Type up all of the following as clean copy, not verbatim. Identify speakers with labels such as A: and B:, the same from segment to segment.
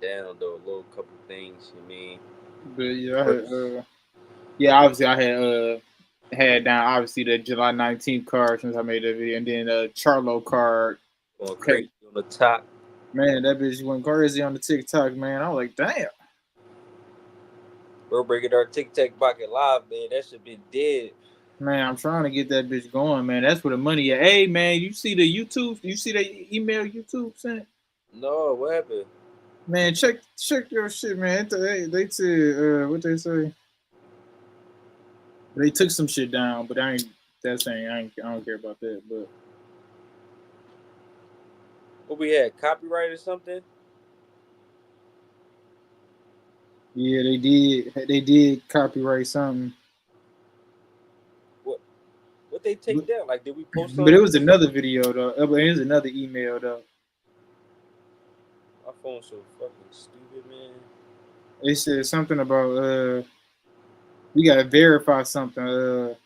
A: down though. A little couple things. You mean?
B: But yeah,
A: First,
B: obviously I had down obviously the July 19th card since I made that video, and then Charlo card.
A: going
B: Hey,
A: crazy on the top.
B: man, that bitch went crazy on the TikTok, man. I was like, damn.
A: Bro, breaking our Tic Tac Pocket Live, man. That should be dead.
B: Man, I'm trying to get that bitch going, man. That's where the money at. Hey, man, you see the YouTube? You see the email YouTube sent?
A: No, what happened?
B: Man, check your shit, man. They said what they say. They took some shit down, but I ain't. That's saying I don't care about that. But
A: What we had? Copyright or something?
B: yeah, they did. They did copyright something,
A: What? What they take
B: but,
A: down? Like, did we post
B: but it
A: something?
B: was another video though. It was another email though.
A: My phone's so fucking stupid, man.
B: They said something about we gotta verify something.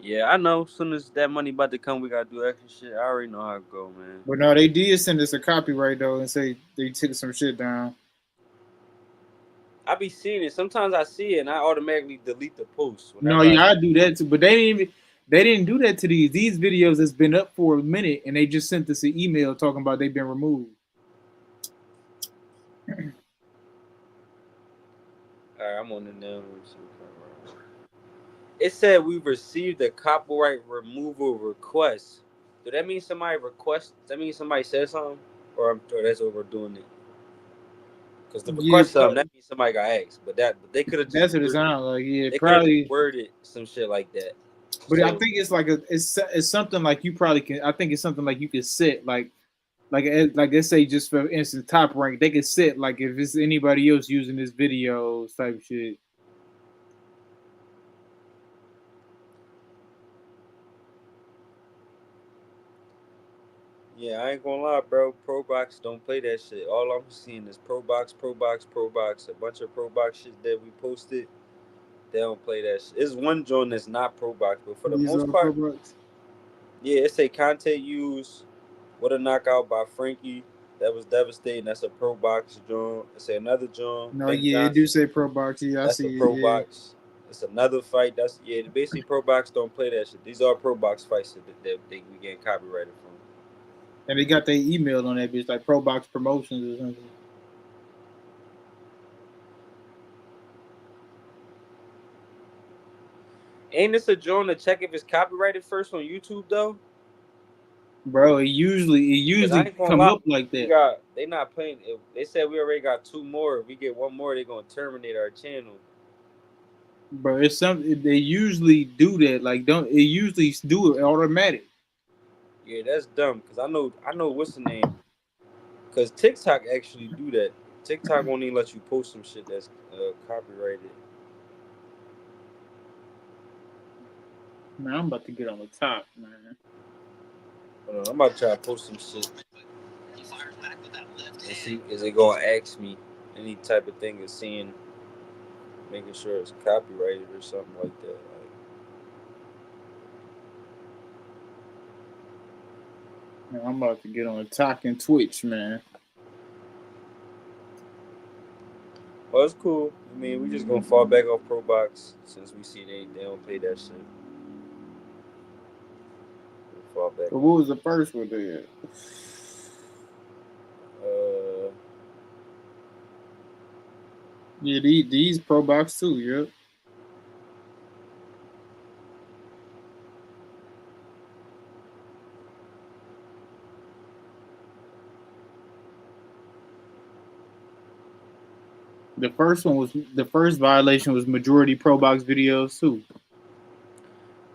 A: Yeah, I know. As soon as that money about to come, we gotta do extra shit. I already know how it go, man.
B: But no, they did send us a copyright though and say they took some shit down.
A: I be seeing it. Sometimes I see it and I automatically delete the post
B: No,
A: whenever I
B: yeah,
A: see
B: I
A: it.
B: do that too. But they didn't do that to these. These videos has been up for a minute and they just sent us an email talking about they've been removed.
A: Alright, I'm on the now. It said we received a copyright removal request. Do that mean somebody request? Does that mean somebody said something, or that's overdoing it? Because the
B: Yeah,
A: request something that means somebody got asked, but they could have just
B: that's what it
A: worded.
B: sounds like. Yeah,
A: They could have just
B: probably.
A: worded some shit like that.
B: But I
A: So
B: think it's like it's something like you probably can. I think it's something like you can set like let's say just for instance top rank they can set like if it's anybody else using this video type shit.
A: yeah, I ain't gonna lie, bro. Pro Box don't play that shit. All I'm seeing is Pro Box, Pro Box, Pro Box. A bunch of Pro Box shit that we posted. They don't play that shit. It's one joint that's not Pro Box, but for the
B: These
A: most
B: are pro
A: part,
B: bucks.
A: yeah, it say content used. What a knockout by Frankie. That was devastating. That's a Pro Box joint. It's another joint.
B: No,
A: Ben
B: yeah, it do
A: Johnson.
B: say pro box. Yeah, I
A: That's a
B: see
A: Pro
B: it.
A: Box. It's another fight. That's basically Pro Box don't play that shit. These are Pro Box fights that we getting copyrighted from.
B: Yeah, and they got their email on that bitch like pro box promotions or something.
A: Ain't this a joint to check if it's copyrighted first on YouTube though?
B: Bro, it
A: Cause I
B: usually
A: ain't gonna
B: come
A: lie,
B: up like
A: we
B: that.
A: got they not playing. They said we already got two more. If we get one more, they gonna terminate our channel.
B: Bro, it's something they usually do that. Like don't it usually do it automatic.
A: Yeah, that's dumb. Cause I know what's the name. Cause TikTok actually do that. TikTok won't even let you post some shit that's copyrighted.
B: Man, I'm about to get on the top, man.
A: Hold on, I'm about to try to post some shit and see is it gonna ask me any type of thing of seeing, making sure it's copyrighted or something like that. Like,
B: Man, I'm about to get on the talking Twitch, man.
A: well, it's cool. I mean, we just gonna fall back off Pro Box since we see they don't play that shit. We'll fall back
B: But
A: on
B: what was the first one there?
A: it.
B: Yeah, these pro box too. Yep. The first violation was majority pro box videos too.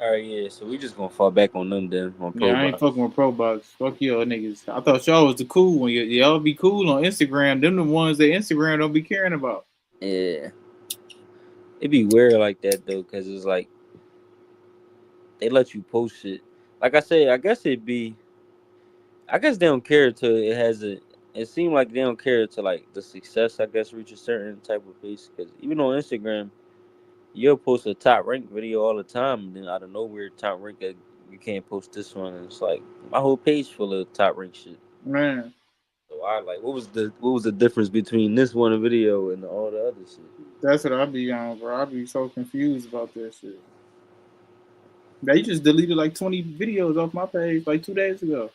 A: All right, yeah. So we just gonna fall back on them then on
B: Yeah,
A: Pro
B: I ain't
A: Box.
B: fucking with pro box. Fuck y'all niggas. I thought y'all was the cool one. Y'all be cool on Instagram. Them the ones that Instagram don't be caring about.
A: Yeah, it be weird like that though, cause it's like they let you post shit. Like I said, I guess it'd be. I guess they don't care till it has a. It seemed like they don't care to like the success. I guess reach a certain type of pace. Cause even on Instagram, you'll post a top ranked video all the time, and then out of nowhere, top rank you can't post this one. And it's like my whole page full of top ranked shit.
B: Man,
A: So So I like what was the difference between this one video and all the other shit?
B: That's what I be on, bro. I be so confused about that shit. They just deleted like 20 videos off my page like 2 days ago.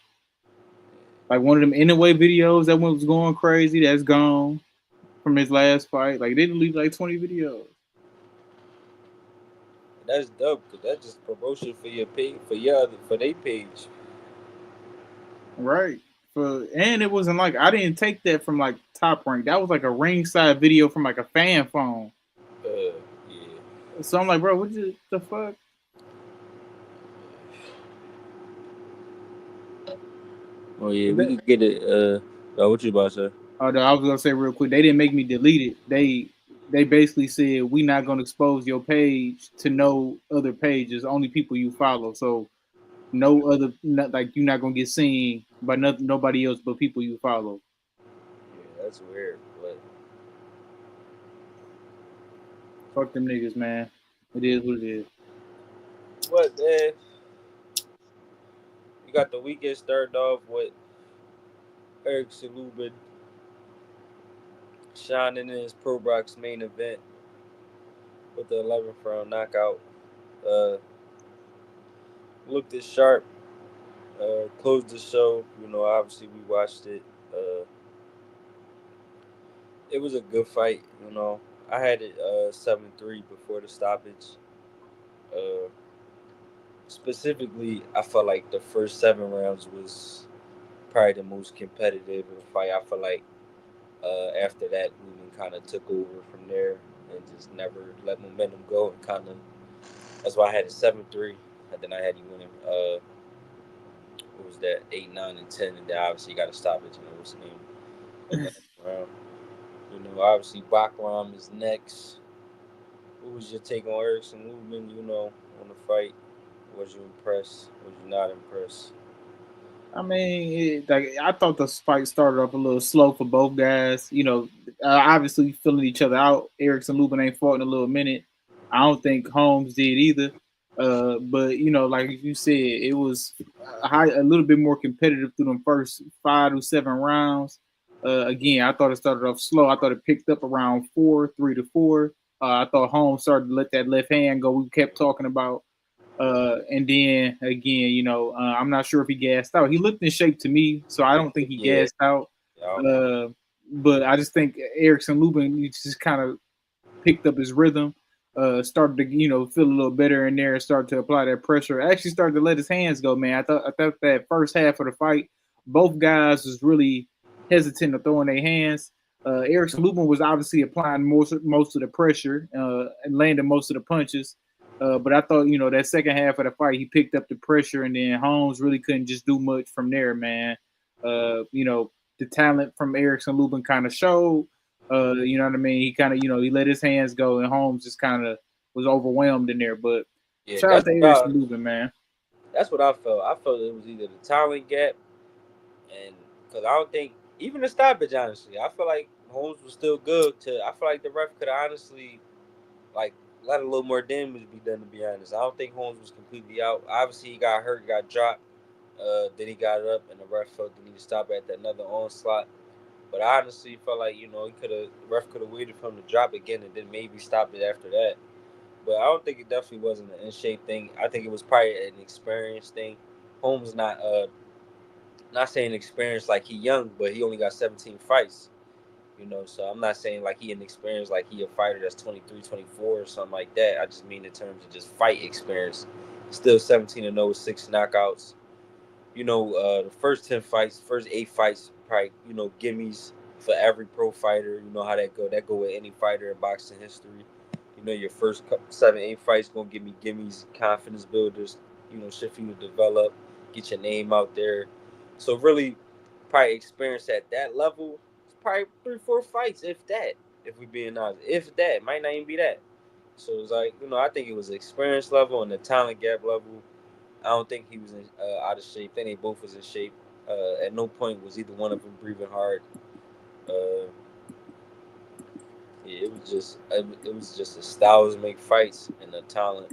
B: Like one of them anyway videos that one was going crazy. That's gone from his last fight. Like they deleted like 20 videos.
A: And that's dope because that's just promotion for your page for your other for their page.
B: Right. And it wasn't like I didn't take that from like Top Rank. That was like a ringside video from like a fan phone.
A: Yeah.
B: So I'm like, bro, the fuck?
A: Oh yeah,
B: But
A: we
B: that,
A: could get it. What you about to say?
B: oh, no, I was gonna say real quick, they didn't make me delete it. They basically said we not gonna expose your page to no other pages, only people you follow. So no other, not, like you're not gonna get seen by nobody else but people you follow.
A: Yeah, that's weird. But
B: Fuck them niggas, man. It is what it is.
A: what man? You got the weekend started off with Erickson Lubin shining in his Pro Box main event with the 11th round knockout. Uh, Looked as sharp. Closed the show. You know, obviously we watched it. Uh, it was a good fight. You know, I had it 7-3 before the stoppage. Uh, Specifically, I felt like the first 7 rounds was probably the most competitive in the fight. I feel like after that, Lubin kind of took over from there and just never let momentum go. And kind of that's why I had it 7-3, and then I had you winning. What was that? 8, 9, and 10, and then obviously you got to stop it. You know what's the name? Round. You know, obviously Bakram is next. What was your take on Erickson Lubin? You know, on the fight. Was you impressed? Was you not impressed?
B: I mean, like I thought the fight started off a little slow for both guys. You know, obviously filling each other out. Erickson Lubin ain't fought in a little minute. I don't think Holmes did either. But you know, like you said, it was a little bit more competitive through them first 5 to 7 rounds. Again, I thought it started off slow. I thought it picked up around 4, 3 to 4. I thought Holmes started to let that left hand go. We kept talking about. And then again, you know, I'm not sure if he gassed out. He looked in shape to me, so I don't think he
A: Yeah,
B: gassed out.
A: I don't think.
B: Uh, but I just think Erickson Lubin just kind of picked up his rhythm, started to feel a little better in there, and started to apply that pressure. Actually, started to let his hands go. Man, I thought that first half of the fight, both guys was really hesitant to throwing their hands. Erickson Lubin was obviously applying most of the pressure and landing most of the punches. But I thought, that second half of the fight, he picked up the pressure, and then Holmes really couldn't just do much from there, man. The talent from Erickson Lubin kind of showed. You know what I mean? He kind of, he let his hands go, and Holmes just kind of was overwhelmed in there. But
A: Yeah,
B: shout out to Erickson Lubin, man.
A: that's what I felt. I felt it was either the talent gap, and because I don't think even the stoppage, honestly, I feel like Holmes was still good. I feel like the ref could honestly like let a little more damage be done. To be honest, I don't think Holmes was completely out. Obviously, he got hurt, got dropped. Then he got up, and the ref felt the need to stop at another onslaught. But I honestly felt like he could have the ref could have waited for him to drop again and then maybe stopped it after that. But I don't think it definitely wasn't an in shape thing. I think it was probably an experience thing. Holmes not saying experience like he young, but he only got 17 fights. So I'm not saying like he inexperienced, like he a fighter that's 23, 24 or something like that. I just mean in terms of just fight experience. Still 17-0 with 6 knockouts. The first 10 fights, first 8 fights, probably gimmies for every pro fighter. You know how that go. That go with any fighter in boxing history. Your first 7, 8 fights gonna give me gimmies, confidence builders. Shit for you to develop, get your name out there. So really, probably experience at that level. It's probably 3, 4 fights, if that. If we being honest, if that might not even be that. So it's like I think it was experience level and the talent gap level. I don't think he was out of shape. I think they both was in shape. At no point was either one of them breathing hard. Uh, yeah, it was just the styles make fights and the talent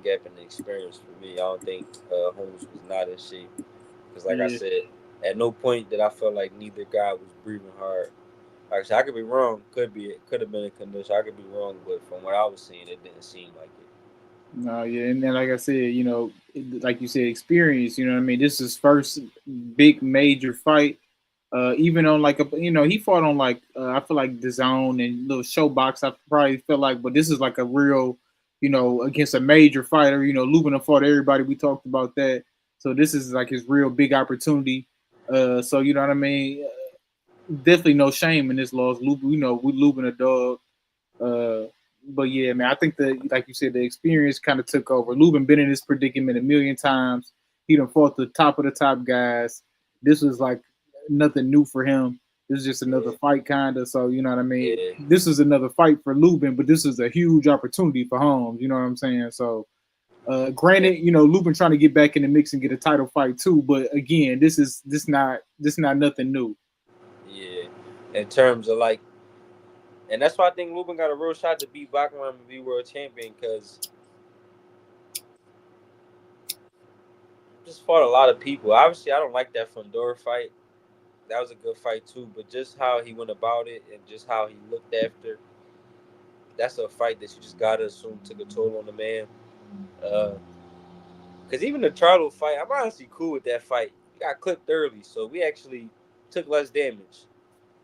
A: gap and the experience for me. I don't think Holmes was not in shape because, like I
B: Yeah,
A: said, At no point did I feel like neither guy was breathing hard. Like I said, I could be wrong. Could have been a condition. I could be wrong, but from what I was seeing, it didn't seem like it.
B: No, yeah, and then like I said, like you said, experience. You know what I mean? This is first big major fight. Even on like he fought on like I feel like the zone and little showbox. I probably felt like, but this is like a real, against a major fighter. Lubin fought everybody. We talked about that. So this is like his real big opportunity. So you know what I mean? Definitely no shame in this loss. Lubin, we Lubin a dog. Uh, but yeah, man, I think that like you said, the experience kind of took over. Lubin been in this predicament a million times. He done fought the top of the top guys. This was like nothing new for him. This is just another
A: Yeah,
B: fight, kind of. So you know what I mean.
A: yeah,
B: This is another fight for Lubin, but this is a huge opportunity for Holmes. You know what I'm saying? So,
A: yeah,
B: granted, Lubin trying to get back in the mix and get a title fight too. But again, this not nothing new.
A: yeah. In terms of like, and that's why I think Lubin got a real shot to beat Bachman and be world champion because just fought a lot of people. Obviously, I don't like that Fundora fight. That was a good fight too, but just how he went about it and just how he looked after, that's a fight that you just gotta assume took a toll on the man. Because even the Charlo fight, I'm honestly cool with that fight. We got clipped early, so we actually took less damage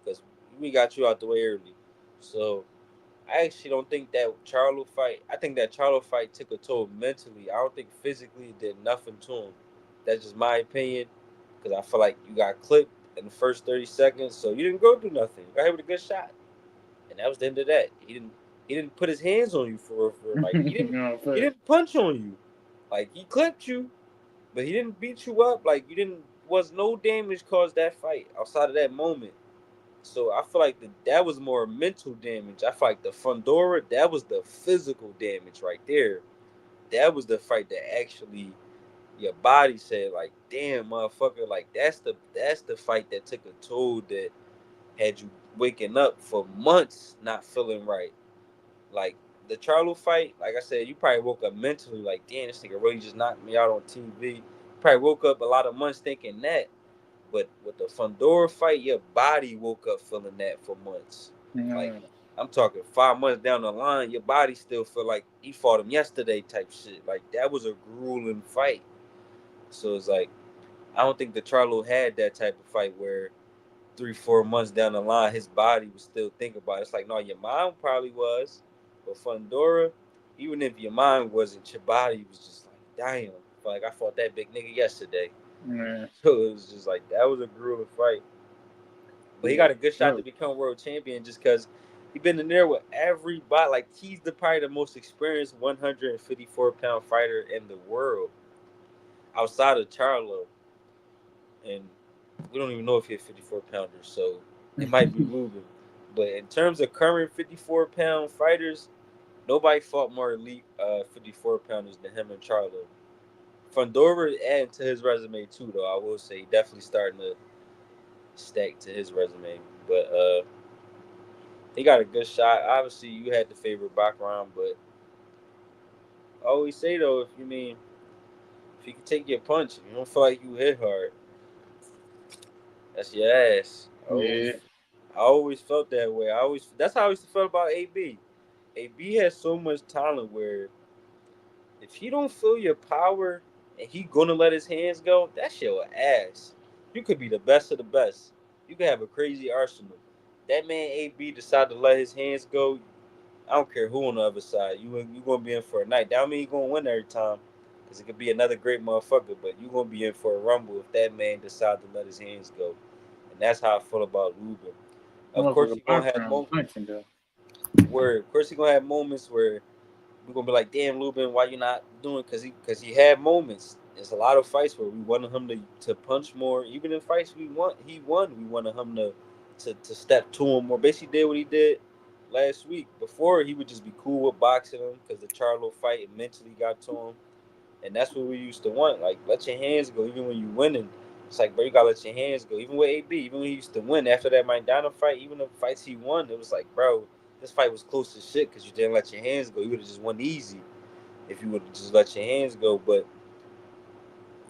A: because we got you out the way early. So I actually don't think that Charlo fight. I think that Charlo fight took a toll mentally. I don't think physically it did nothing to him. That's just my opinion because I feel like you got clipped in the first 30 seconds, so you didn't go do nothing. You got hit with a good shot, and that was the end of that. He didn't put his hands on you for like
B: No,
A: he
B: fact.
A: didn't punch on you. Like he clipped you, but he didn't beat you up. Like you didn't was no damage caused that fight outside of that moment. So I feel like that was more mental damage. I feel like the Fundora, that was the physical damage right there. That was the fight that actually your body said like, damn motherfucker, like that's the fight that took a toll that had you waking up for months not feeling right. Like the Charlo fight, like I said, you probably woke up mentally like, damn, this nigga really just knocked me out on TV. Probably woke up a lot of months thinking that. But with the Fundora fight, your body woke up feeling that for months. Like I'm talking 5 months down the line, your body still feel like he fought him yesterday type shit. Like that was a grueling fight. So it's like I don't think the Charlo had that type of fight where 3, 4 months down the line, his body was still thinking about it. It's like, no, your mind probably was, but Fundora, even if your mind wasn't, your body was just like, damn, like I fought that big nigga yesterday.
B: Man,
A: So it was just like that was a grueling fight. But he
B: yeah,
A: got a good shot
B: sure.
A: to become world champion just because he been in there with everybody. Like he's probably the most experienced 154-pound fighter in the world outside of Charlo, and we don't even know if he's 54 pounders, so it might be moving. But in terms of current 54-pound fighters, nobody fought more elite 54 pounders than him and Charlo. Fundora adding to his resume too, though. I will say, definitely starting to stack to his resume. But he got a good shot. Obviously, you had the favorite background, but I always say though, if you can take your punch, if you don't feel like you hit hard, that's your ass.
B: Yeah.
A: I always felt that way. That's how I used to feel about AB. AB has so much talent where if he don't feel your power and he gonna let his hands go, that's your ass. You could be the best of the best. You could have a crazy arsenal. That man AB decided to let his hands go. I don't care who on the other side. You gonna be in for a night. That don't mean you gonna win every time, because it could be another great motherfucker. But you gonna be in for a rumble if that man decide to let his hands go. And that's how I feel about Ruben. Of course, he
B: Motherfucker
A: gonna have
B: background punching though.
A: of course he gonna have moments where we're gonna be like, damn, Lubin, why you not doing? Because he had moments. There's a lot of fights where we wanted him to punch more. Even in fights he won. We wanted him to step to him more. Basically, did what he did last week. Before he would just be cool with boxing him because the Charlo fight it mentally got to him, and that's what we used to want. Like, let your hands go, even when you winning. It's like, bro, you gotta let your hands go. Even with AB, even when he used to win after that Maidana fight, even the fights he won, it was like, bro, this fight was close as shit because you didn't let your hands go. You would have just won easy if you would have just let your hands go. But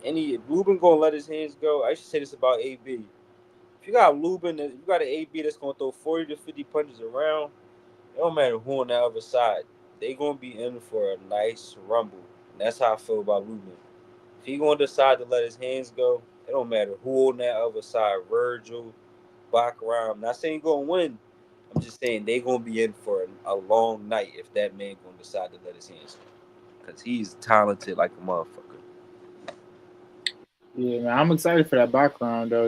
A: Any Lubin gonna let his hands go. I should say this about AB. If you got Lubin, if you got an AB that's gonna throw 40 to 50 punches around, it don't matter who on the other side. They gonna be in for a nice rumble. And that's how I feel about Lubin. If he gonna decide to let his hands go, it don't matter who on that other side. Virgil, Baccarat. I'm not saying he gonna win. I'm just saying they gonna be in for a long night if that man gonna decide to let his hands go. Cause he's talented like a motherfucker.
B: Yeah, man, I'm excited for that background though.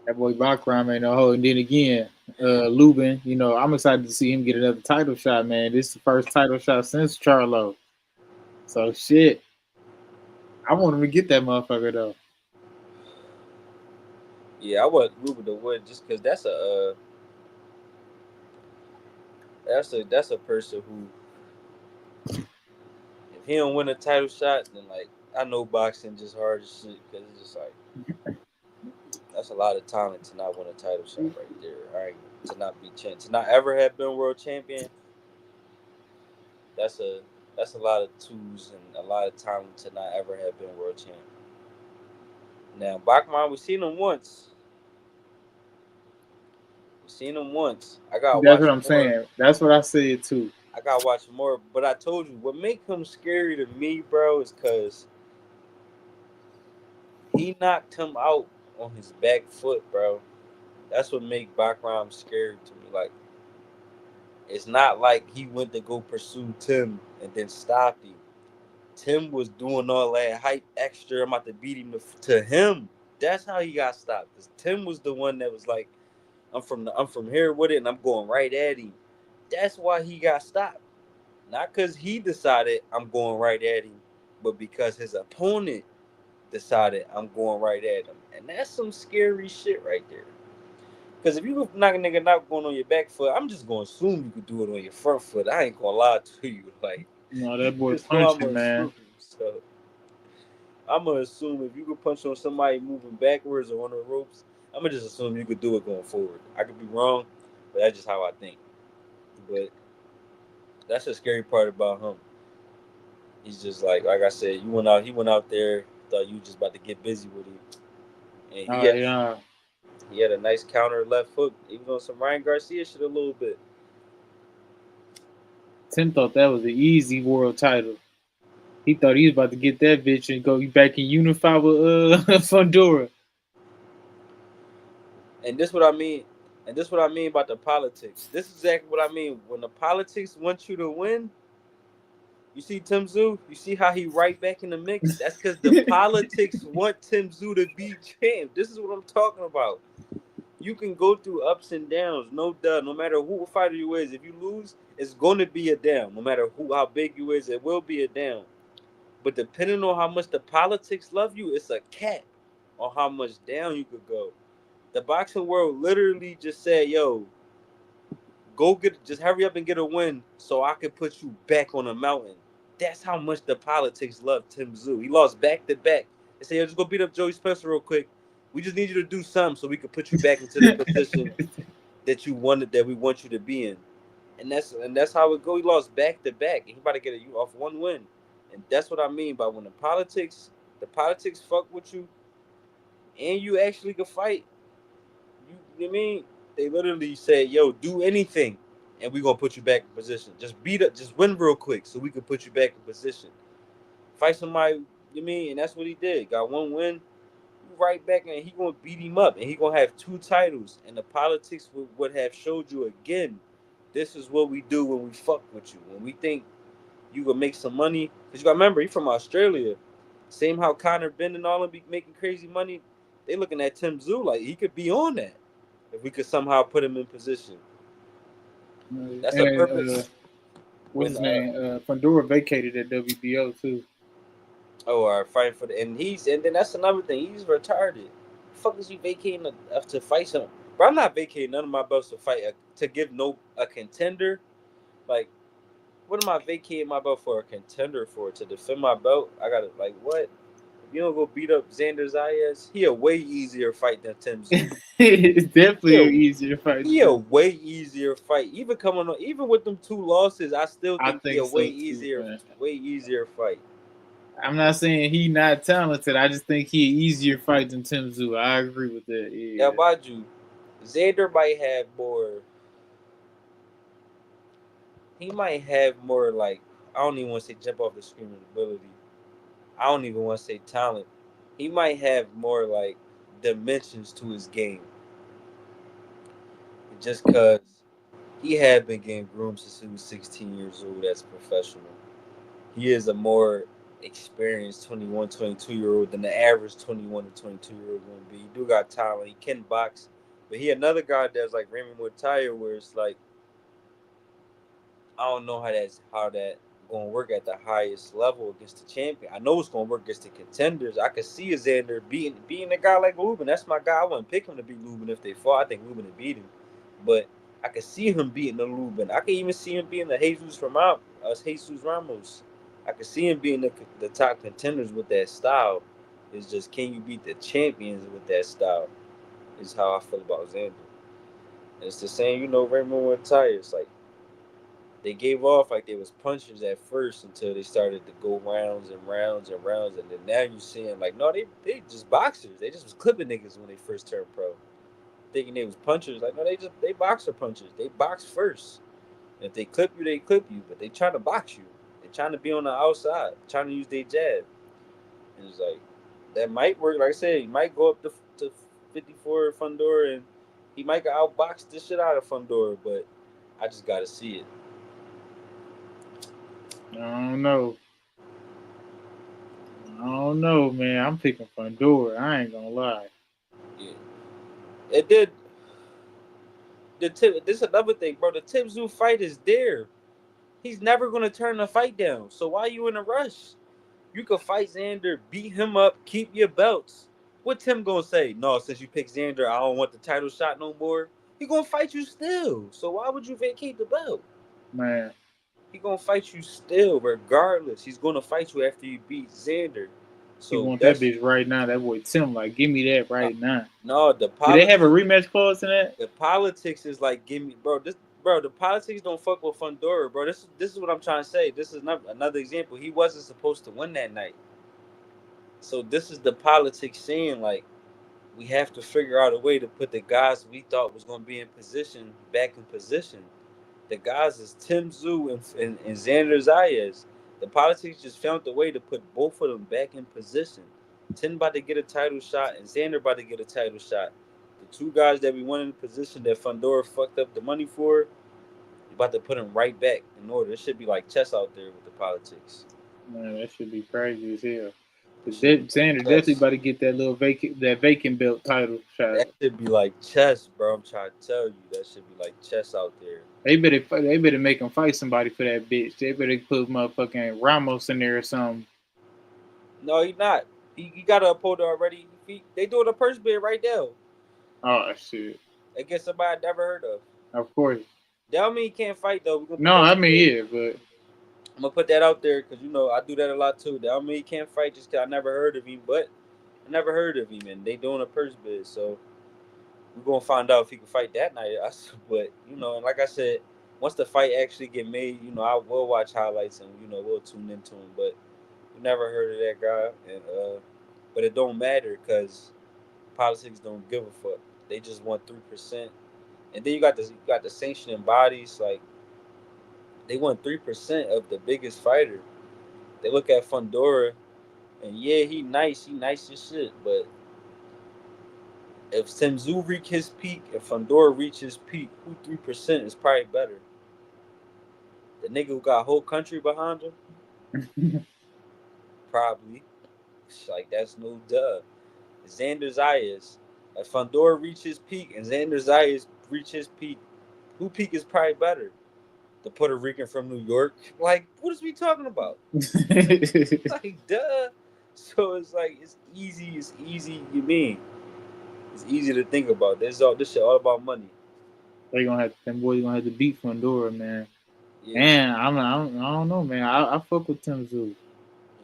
B: That boy background ain't no hoe. And then again, Lubin, I'm excited to see him get another title shot, man. This is the first title shot since Charlo. So shit, I want him to get that motherfucker though.
A: Yeah, I want Ruben to win just because that's a person who, if he don't win a title shot, then like I know boxing just hard as shit because it's just like that's a lot of talent to not win a title shot right there. All right, to not be to not ever have been world champion. That's a lot of twos and a lot of talent to not ever have been world champion. Now Bachman, we seen him once. We seen him once. I gotta
B: That's what
A: watch
B: I'm
A: more.
B: saying. That's what I said too.
A: I gotta watch more. But I told you what make him scary to me, bro, is because he knocked him out on his back foot, bro. That's what make Bachman scary to me. Like it's not like he went to go pursue Tim and then stopped him. Tim was doing all that hype extra. I'm about to beat him to him. That's how he got stopped. Cause Tim was the one that was like, I'm from here with it, and I'm going right at him. That's why he got stopped. Not because he decided I'm going right at him, but because his opponent decided I'm going right at him. And that's some scary shit right there. Because if you knock a nigga out going on your back foot, I'm just going to assume you could do it on your front foot. I ain't going to lie to you. Like,
B: No, that boy
A: just so I'm
B: punching,
A: going to
B: man.
A: assume. So I'm going to assume if you could punch on somebody moving backwards or on the ropes, I'm going to just assume you could do it going forward. I could be wrong, but that's just how I think. But that's the scary part about him. He's just like I said, he went out there, thought you just about to get busy with him. And
B: Yeah.
A: he had a nice counter left hook. He was on some Ryan Garcia shit a little bit.
B: Tim thought that was an easy world title. He thought he was about to get that bitch and go back and unify with Fundora.
A: And this what I mean. And this what I mean about the politics. This is exactly what I mean. When the politics want you to win, you see Tim Zoo, you see how he right back in the mix? That's because the politics want Tim Zoo to be champ. This is what I'm talking about. You can go through ups and downs, no doubt. No matter who fighter you is, if you lose, it's going to be a down. No matter how big you is, it will be a down. But depending on how much the politics love you, it's a cap on how much down you could go. The boxing world literally just said, "Yo, just hurry up and get a win, so I can put you back on the mountain." That's how much the politics love Tim Zoo. He lost back to back. They said, "Yo, just go beat up Joey Spencer real quick. We just need you to do something so we can put you back into the position that you wanted, that we want you to be in." And that's how it go. He lost back to back, and he about to get you off one win. And that's what I mean by when the politics fuck with you, and you actually can fight. You know what I mean? They literally say, "Yo, do anything, and we gonna put you back in position. Just just win real quick, so we can put you back in position. Fight somebody." You know what I mean? And that's what he did. Got one win, right back, and he gonna beat him up, and he gonna have two titles. And the politics would have showed you again. This is what we do when we fuck with you. When we think you gonna make some money, because you gotta remember he from Australia. Same how Connor Ben and all them be making crazy money. They looking at Tim Zoo like he could be on that if we could somehow put him in position. That's a
B: And
A: perfect
B: what's
A: when
B: his name? Fundora vacated at WBO too.
A: are fighting for the and then that's another thing. He's retarded. The fuck is he vacating to fight some? Bro, I'm not vacating none of my belts to fight to give no a contender. Like, what am I vacating my belt for a contender for? To defend my belt? I gotta like what? If you don't go beat up Xander Zayas, he a way easier fight than Tim Zoo.
B: It's
A: He
B: definitely
A: a,
B: easier fight
A: he a
B: than
A: way easier fight. Even coming on, even with them two losses, I still
B: I
A: think he a
B: think so too, man.
A: way easier fight.
B: I'm not saying he not talented. I just think he an easier fight than Tim Tszyu. I agree with that.
A: Yeah,
B: Yeah.
A: mind you, Xander might have more. He might have more like I don't even want to say jump off the screen ability. I don't even want to say talent. He might have more like dimensions to his game, just cause he had been getting groomed since he was 16 years old as a professional. He is a more experienced 21, 22-year old than the average 21 to 22-year-old going to be. He do got talent. He can box, but he another guy that's like Raymond Muay where it's like I don't know how that going to work at the highest level against the champion. I know it's going to work against the contenders. I could see Xander beating a guy like Lubin. That's my guy. I wouldn't pick him to beat Lubin if they fought. I think Lubin would beat him, but I could see him beating the Lubin. I could even see him beating the Jesus from out us Jesus Ramos. I could see him being the top contenders with that style. It's just can you beat the champions with that style? Is how I feel about Xander. And it's the same, Raymond Muay. It's like they gave off like they was punchers at first until they started to go rounds and rounds and rounds, and then now you seeing like no, they just boxers. They just was clipping niggas when they first turned pro, thinking they was punchers. Like no, they boxer punchers. They box first. And if they clip you, they clip you, but they trying to box you. They trying to be on the outside, trying to use their jab. And it's like that might work. Like I said, he might go up to 54 Fundora, and he might outbox the shit out of Fundora, but I just gotta see it.
B: I don't know. I don't know, man. I'm picking Fundora. I ain't gonna lie.
A: Yeah. It did the tip. This is another thing, bro. The Tip Zoo fight is there. He's never gonna turn the fight down. So why are you in a rush? You could fight Xander, beat him up, keep your belts. What Tim gonna say? No, since you picked Xander, I don't want the title shot no more. He gonna fight you still. So why would you vacate the belt?
B: Man,
A: He gonna fight you still, regardless. He's gonna fight you after you beat Xander.
B: he
A: So
B: want that
A: that's
B: bitch right now. That boy Tim, like, give me that
A: uh,
B: right now.
A: no
B: Do they have a rematch clause in that?
A: the politics is like give me bro this bro the politics don't fuck with Fundora, bro. This is what I'm trying to say. This is another example. He wasn't supposed to win that night. So this is the politics saying like we have to figure out a way to put the guys we thought was going to be in position back in position. The guys is Tim Zoo and Xander Zayas. The politics just found a way to put both of them back in position. Tim about to get a title shot and Xander about to get a title shot. The two guys that we wanted in position that Fundora fucked up the money for, we about to put them right back in order. It should be like chess out there with the politics.
B: Man, that should be crazy as hell.
A: It
B: Cause
A: should be
B: that Sanders definitely
A: chess.
B: about to get that little vacant belt title shot.
A: That should be like chess, bro. I'm trying to tell you, that should be like chess out there.
B: They better make him fight somebody for that bitch. They better put motherfucking Ramos in there or something.
A: No, he not. He got an opponent already. They doing a purse bid right now
B: Oh shit!
A: against somebody I never heard of.
B: Of course.
A: That don't mean he can't fight though. We're gonna put
B: No,
A: that
B: I
A: out
B: mean
A: there.
B: yeah, but
A: I'm gonna put that out there because I do that a lot too. That don't mean he can't fight just because I never heard of him, but I never heard of him, and they doing a purse bid, so we're gonna find out if he can fight that night. But and like I said, once the fight actually get made, I will watch highlights and we'll tune into him. But we never heard of that guy, and but it don't matter because politics don't give a fuck. They just want 3%, and then you got the sanctioning bodies like they want 3% of the biggest fighter. They look at Fundora, and yeah, he nice as shit. But if Semzu reach his peak, if Fundora reach his peak, who 3% is probably better? The nigga who got a whole country behind him, probably. Like that's no duh. Xander Zayas. If Fundora reach his peak and Xander Zayas reach his peak, who peak is probably better? The Puerto Rican from New York. Like, what is we talking about? Like, duh. So it's like it's easy. It's easy. You mean it's easy to think about. This shit all about money.
B: they gonna have them boys gonna have to beat Fundora, man.
A: Yeah,
B: And I don't know, man. I fuck with Tim Zoo.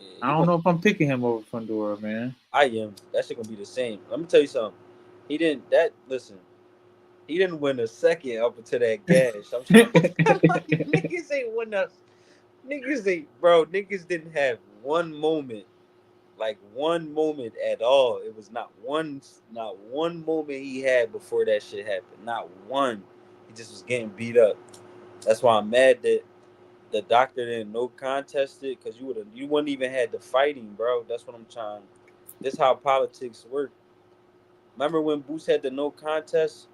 A: yeah.
B: I don't know if I'm picking him over Fundora, man.
A: I am. That shit gonna be the same. Let me tell you something. He didn't. That listen. He didn't win a second up until that gash. Like niggas ain't win us. Niggas ain't, bro. Niggas didn't have one moment, like one moment at all. It was not one moment he had before that shit happened. Not one. He just was getting beat up. That's why I'm mad that the doctor didn't no contest it because you wouldn't even had the fighting, bro. That's what I'm trying. This how politics work. Remember when Boost had the no contest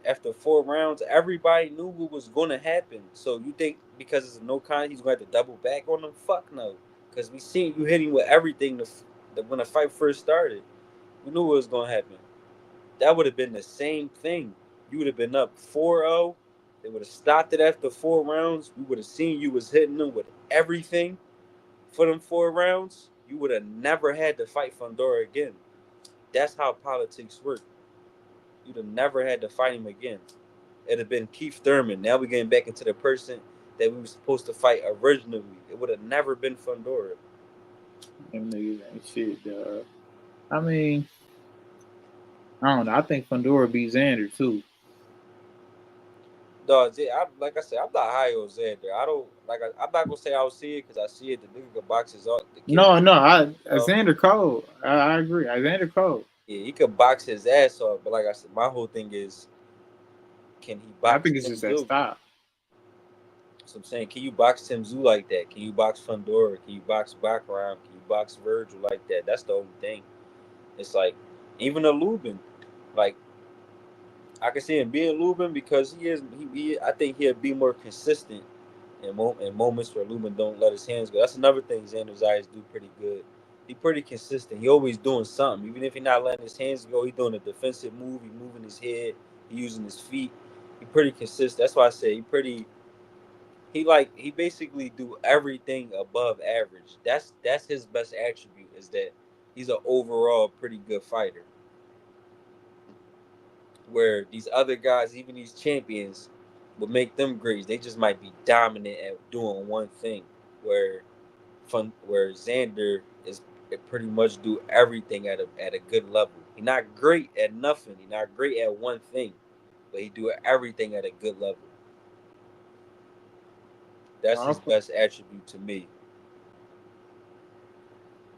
A: after 4 rounds? Everybody knew what was gonna happen. So you think because it's a no contest, he's gonna have to double back on them? Fuck no. Because we seen you hitting with everything when the fight first started. We knew what was gonna happen. That would have been the same thing. You would have been up 4-0. They would have stopped it after 4 rounds. We would have seen you was hitting them with everything for them 4 rounds. You would have never had to fight Fundora again. That's how politics work. You'd have never had to fight him again. It'd have been Keith Thurman. Now we're getting back into the person that we were supposed to fight originally. It would have never been Fundora.
B: Them niggas ain't shit, dog. I mean, I don't know. I think Fundora beat Xander too.
A: Dog, like I said, I'm not high on Xander. I don't like. I'm not gonna say I will see it because I see it. The nigga can box his off. The kid can
B: No, no,
A: off.
B: Xander Cole. I agree. Xander Cole.
A: Yeah, he could box his ass off. But like I said, my whole thing is, can he
B: I
A: box
B: think it's
A: Tim
B: just that
A: Zoo?
B: style.
A: So I'm saying, can you box Tim Zoo like that? Can you box Fundora? Can you box Baccarat? Can you box Virgil like that? That's the only thing. It's like even a Lubin, like I can see him being Lubin because I think he'll be more consistent in moments where Lubin don't let his hands go. That's another thing Xander Zayas do pretty good. He pretty consistent. He always doing something. Even if he not letting his hands go, he doing a defensive move. He moving his head. He using his feet. He pretty consistent. That's why I say he basically do everything above average. That's his best attribute is that he's an overall pretty good fighter. Where these other guys, even these champions, would make them great. They just might be dominant at doing one thing. Where Xander is pretty much do everything at a good level. He's not great at nothing. He's not great at one thing, but he do everything at a good level. That's his best attribute to me.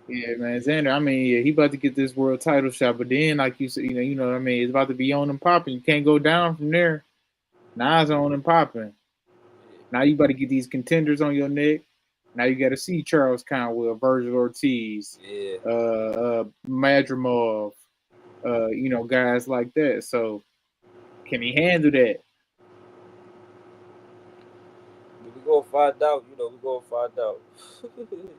B: Yeah, man, Xander. I mean, yeah, he about to get this world title shot, but then, like you said, you know what I mean. It's about to be on and popping. You can't go down from there. Now it's on and popping. Now you about to get these contenders on your neck. Now you got to see Charles Conwell, Virgil Ortiz,
A: Yeah.
B: Madrimov, you know, guys like that. So can he handle that?
A: We gonna find out. We gonna find out.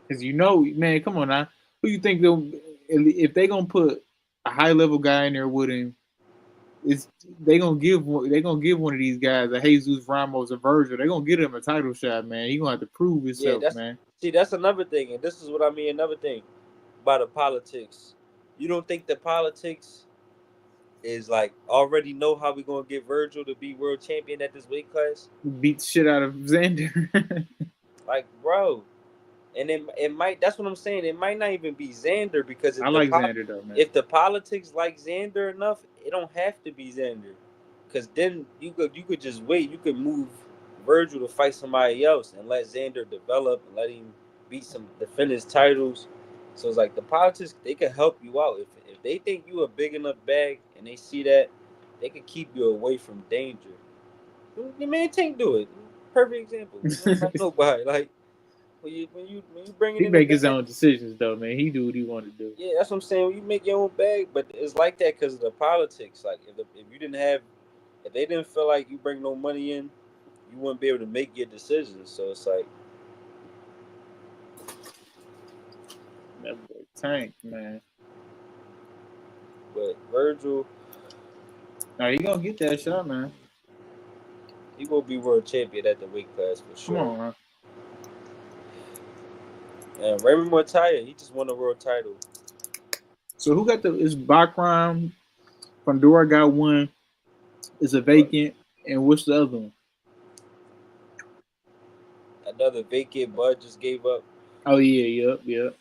B: Because you know, man, come on now. Who you think they'll if they gonna put a high level guy in there with him? It's they gonna give one of these guys a Jesus Ramos a Virgil. They gonna get him a title shot, man. He gonna have to prove
A: Yeah,
B: himself,
A: that's
B: man.
A: see, that's another thing, and this is what I mean. Another thing about the politics. You don't think the politics is like already know how we gonna get Virgil to be world champion at this weight class?
B: Beat the shit out of Xander.
A: Like, bro, and it might. That's what I'm saying. It might not even be Xander because
B: I like Xander though, man.
A: if the politics like Xander enough, it don't have to be Xander. Because then you could just wait. You could move Virgil to fight somebody else and let Xander develop and let him beat some defend his titles. So it's like the politics they can help you out if they think you a big enough bag and they see that they can keep you away from danger. The man Tank do it. Perfect example. You don't fight nobody like when you bring it
B: He
A: in the
B: make his
A: bag.
B: own decisions though, man. He do what he want to do.
A: Yeah, that's what I'm saying. When you make your own bag, but it's like that because of the politics. Like if you didn't have, if they didn't feel like you bring no money in, you wouldn't be able to make your decisions. So it's like,
B: That boy Tank, man.
A: but Virgil,
B: Now he gonna get that shot, man.
A: he will be world champion at the weight class for
B: Come
A: sure.
B: on, man.
A: And Raymond Mortaya, he just won the world title.
B: So who got the is Bakram? Pandora got one. Is a
A: But
B: vacant, and what's the other one?
A: another vacant Bud just gave up.
B: Oh yeah, yep, yep.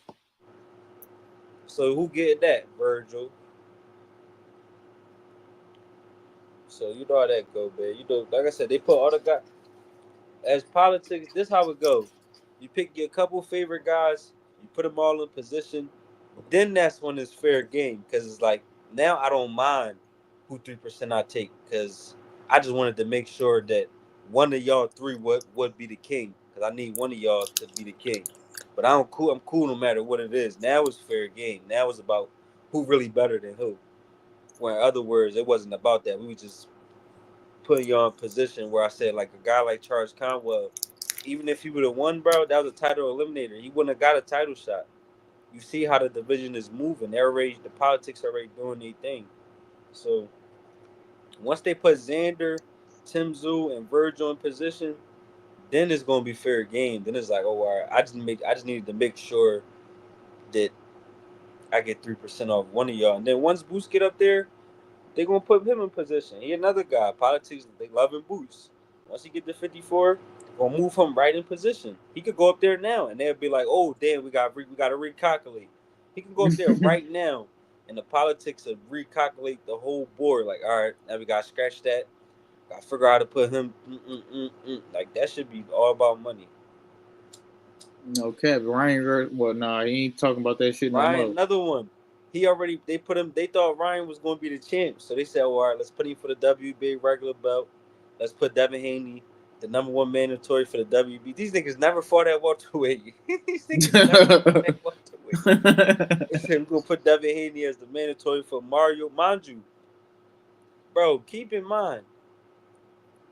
A: So who getting that? Virgil. So you know how that go, man. You know, like I said, they put all the guys as politics. This how it go. You pick your couple favorite guys. You put them all in position. Then that's when it's fair game because it's like now I don't mind who 3% I take because I just wanted to make sure that one of y'all three would be the king because I need one of y'all to be the king. But I'm cool. I'm cool no matter what it is. Now it's fair game. Now it's about who really better than who. Where in other words, it wasn't about that. We were just putting y'all in position where I said like a guy like Charles Conwell, even if he would have won, bro, that was a title eliminator. He wouldn't have got a title shot. You see how the division is moving. They're already the politics are already doing their thing. So once they put Xander, Tim Zoo, and Virgil in position, then it's gonna be fair game. Then it's like, oh, all right, I just needed to make sure that I get 3% off one of y'all. And then once Boost get up there, they gonna put him in position. He another guy. Politics, they love him Boost. Once he get to 54, gonna move him right in position. He could go up there now, and they'll be like, "Oh, damn, we got to recalculate." He can go up there right now, and the politics of recalculate the whole board. Like, all right, now we got to scratch that. Got to figure out how to put him. Like that should be all about money.
B: Okay, Ryan. Well, nah, he ain't talking about that shit no
A: Ryan,
B: more.
A: another one. He already they put him. They thought Ryan was going to be the champ, so they said, "Oh, all right, let's put him for the WB regular belt. Let's put Devin Haney, the number one mandatory for the WB." These niggas never fought at welterweight. These niggas never fought at welterweight. They said we're gonna put Devin Haney as the mandatory for Mario Manju. Bro, keep in mind,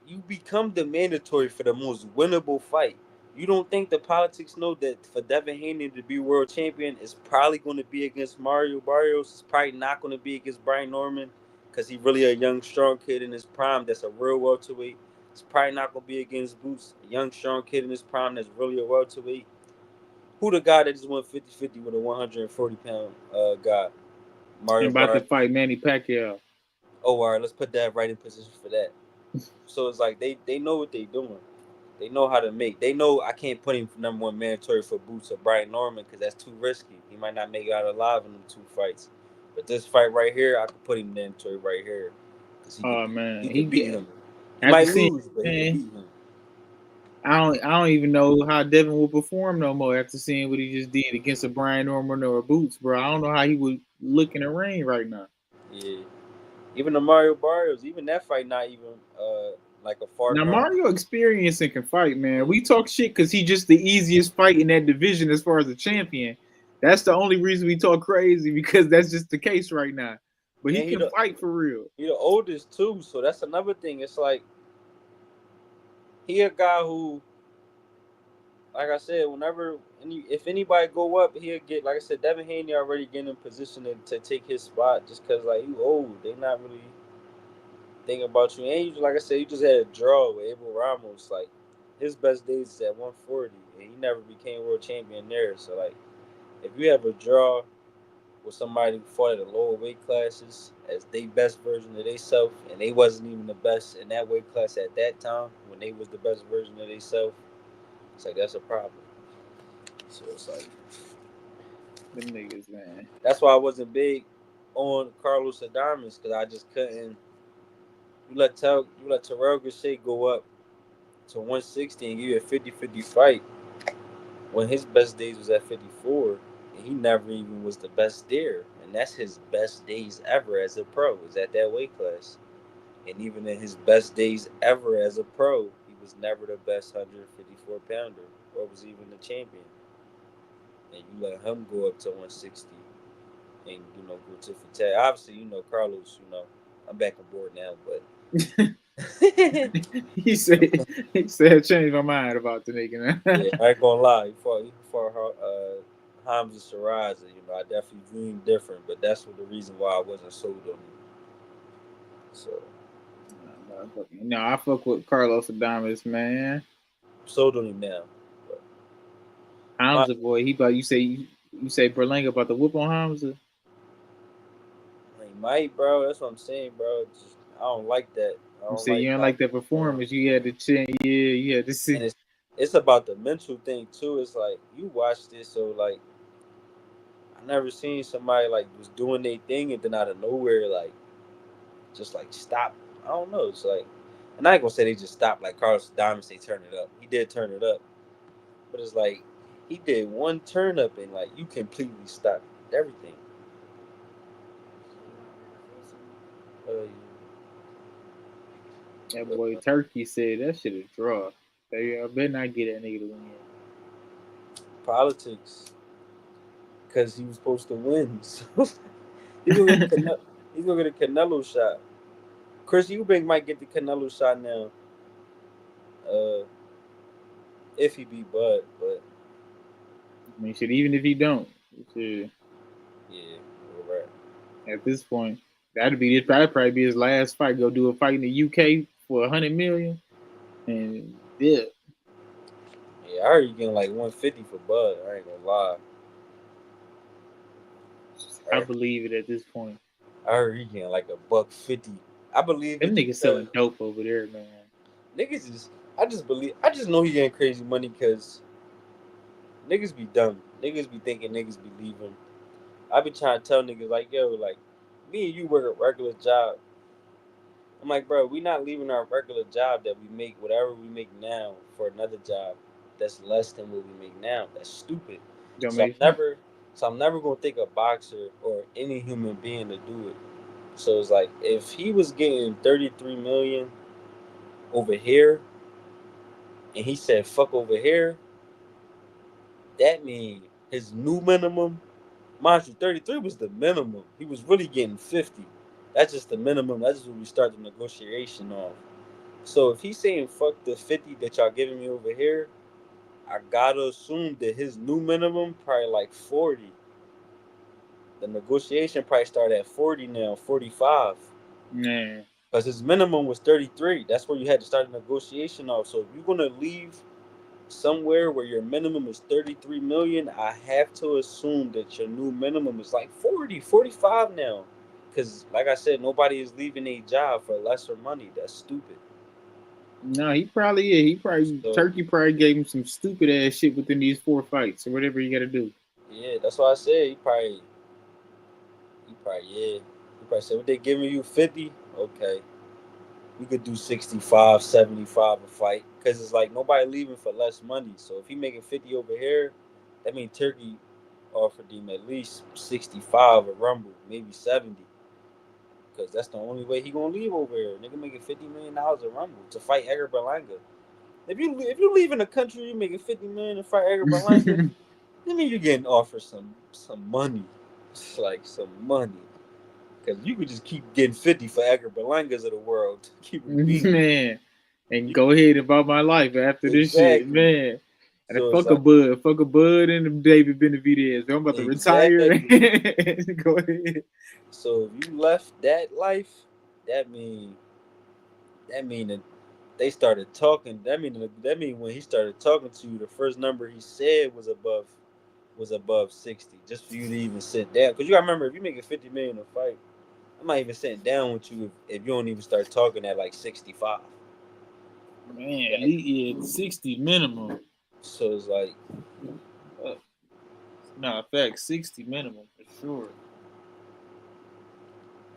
A: you become the mandatory for the most winnable fight. You don't think the politics know that for Devin Haney to be world champion is probably going to be against Mario Barrios? It's probably not going to be against Brian Norman because he's really a young, strong kid in his prime that's a real welterweight. It's probably not going to be against Boots, a young, strong kid in his prime that's really a welterweight. Who the guy that just went 50-50 with a 140-pound guy?
B: And
A: Mario
B: about to
A: Barrios.
B: fight Manny Pacquiao.
A: Oh, all right, let's put that right in position for that. So it's like they know what they're doing. They know how to make. They know I can't put him for number one mandatory for Boots or Brian Norman because that's too risky. He might not make it out alive in them two fights. But this fight right here, I could put him mandatory right here because
B: Oh man,
A: he
B: he
A: could beat
B: get
A: him. He
B: after
A: might
B: seeing
A: lose, but he could
B: man.
A: beat him.
B: I don't even know how Devin will perform no more after seeing what he just did against a Brian Norman or a Boots, bro. I don't know how he would look in the ring right now.
A: Yeah. Even the Mario Barrios, even that fight not even like a far
B: Now
A: cry.
B: Mario experience and can fight, man.
A: Yeah.
B: We talk shit because he just the easiest fight in that division as far as a champion. That's the only reason we talk crazy because that's just the case right now. But he
A: And
B: can fight for real.
A: he the oldest too, so that's another thing. It's like he a guy who, like I said, if anybody go up, he'll get. Like I said, Devin Haney already getting in position to take his spot just because like you old. They not really thinking about you. And you, like I said, you just had a draw with Abel Ramos. Like his best days is at 140, and he never became world champion there. So like, if you have a draw with somebody who fought at the lower weight classes as they best version of themselves, and they wasn't even the best in that weight class at that time when they was the best version of themselves, it's like that's a problem. So it's like
B: Them niggas, man.
A: that's why I wasn't big on Carlos Adames because I just couldn't. You let Terrell Gausha go up to 160 and give you a 50-50 fight when his best days was at 54, and he never even was the best there, and that's his best days ever as a pro is at that weight class. And even in his best days ever as a pro, he was never the best 154 pounder or was even the champion. And you let him go up to 160 and go to for tat. Obviously, Carlos. I'm back on board now, but
B: he said he said change my mind about the nigga.
A: yeah, I ain't gonna lie. He fought Hamza Saraza. I definitely view him different, but that's what the reason why I wasn't sold on him. So
B: No, I fuck with Carlos Adames, man.
A: I'm sold on him now. But my,
B: Hamza boy, he about you say Berlanga about the whoop on Hamza.
A: he might, bro. That's what I'm saying, bro. I don't like that. I
B: You
A: don't
B: say
A: like
B: you don't
A: how.
B: like that performance. You had to chant, yeah, you had to
A: And
B: see.
A: it's about the mental thing too. It's like you watch this, so like I never seen somebody like was doing their thing and then out of nowhere like just like stop. I don't know. It's like, and I ain't gonna say they just stopped like Carlos Diamond. They turn it up. He did turn it up, but it's like He did one turn up and like you completely stopped everything. Uh,
B: That boy Turkey said that shit a draw. I better not get that nigga to win.
A: politics, because he was supposed to win. So he's gonna get the he's gonna get a Canelo shot. Chris Eubank might get the Canelo shot now, uh, if he beat Bud. But
B: I mean, shit. Even if he don't, shit,
A: yeah, you're right.
B: at this point, that'd probably be his last fight. Go do a fight in the UK for 100 million, and yeah,
A: Yeah, I heard you getting like 150 for Bud. I ain't gonna lie.
B: I
A: I,
B: believe it at this point.
A: I heard he getting like a buck 50. I believe
B: Them
A: it
B: niggas
A: because
B: selling dope over there, man.
A: niggas is. I just believe. I just know he getting crazy money because niggas be dumb. Niggas be thinking niggas be leaving. I be trying to tell niggas like, yo, like, me and you work a regular job. I'm like, bro, we not leaving our regular job that we make whatever we make now for another job that's less than what we make now. That's stupid.
B: Don't
A: So I'm
B: make sense.
A: never, so I'm never gonna think a boxer or any human being to do it. So it's like if he was getting 33 million over here, and he said fuck over here, that means his new minimum. Mind you, 33 was the minimum. He was really getting 50. That's just the minimum. That's just what we start the negotiation off. So if he's saying fuck the 50 that y'all giving me over here, I gotta assume that his new minimum probably like 40. The negotiation price start at 40 now, 45.
B: Man,
A: Because his minimum was 33. That's where you had to start the negotiation off. So if you're gonna leave somewhere where your minimum is 33 million, I have to assume that your new minimum is like 40, 45 now. Because, like I said, nobody is leaving a job for lesser money. That's stupid.
B: no, he probably yeah, he probably
A: So,
B: Turkey probably gave him some stupid ass shit within these 4 fights or whatever you got to do.
A: yeah, that's why I said yeah. He probably said, what they giving you 50? Okay. We could do 65, 75 a fight. Because it's like nobody leaving for less money. So if he making 50 over here, that means Turkey offered him at least 65 a rumble, maybe 70. Because that's the only way he gonna leave over here. Nigga making $50 million a rumble to fight Edgar Berlanga. If you leave in the country, you making 50 million to fight Edgar Berlanga. I mean, you're getting offered some money, it's like some money. Because you could just keep getting 50 for Edgar Berlangas of the world. Keep it being.
B: Man, and
A: You,
B: go ahead about my life after this shit,
A: exactly.
B: man. And
A: So it's like
B: fuck a bud, and the David Benavidez. I'm about to retire.
A: exactly.
B: Go ahead.
A: So if you left that life, that mean that they started talking. That mean when he started talking to you, the first number he said was above 60, just for you to even sit down. Because you gotta remember, if you make a 50 million a fight, I'm not even sitting down with you if you don't even start talking at like 65.
B: Man,
A: Like,
B: yeah, 60 minimum.
A: so it's like,
B: Uh, nah, fact, 60 minimum for sure.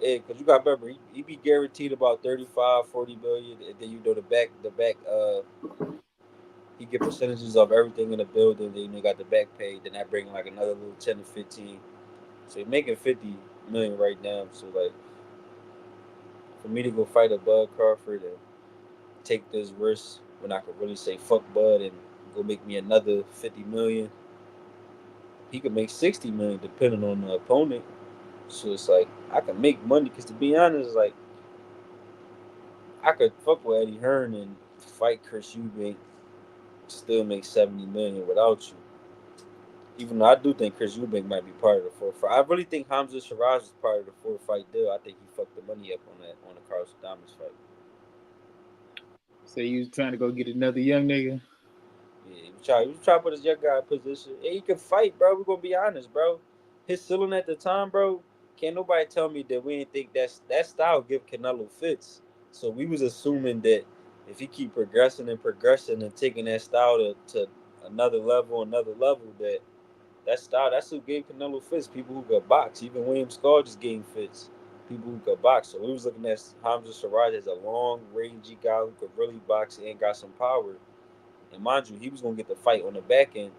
A: yeah, because you got to remember, he be guaranteed about 35, 40 billion, and then he get percentages of everything in the building. Then they got the back pay. Then that bring like another little 10 to 15. So you're making 50 million right now. So like, for me to go fight a Bud Crawford and take this risk when I could really say fuck Bud and go make me another 50 million, he could make 60 million depending on the opponent. So it's like I can make money because, to be honest, like, I could fuck with Eddie Hearn and fight Chris Eubank, still make 70 million without you. Even though I do think Chris Eubank might be part of the four fight. I really think Hamza Siraj is part of the 4 fight deal. I think he fucked the money up on the Carlos Adames fight.
B: Say you was trying to go get another young nigga.
A: Yeah, he was trying to put his young guy in position. And he can fight, bro. We're gonna be honest, bro. His ceiling at the time, bro. Can't nobody tell me that we didn't think that style give Canelo fits. So we was assuming that if he keep progressing and taking that style to another level, that style that's who gave Canelo fits. People who could box. Even William Skull just gave fits. People who could box. So we was looking at Hamza Siraj as a long rangy guy who could really box and got some power. And mind you, he was gonna get the fight on the back end.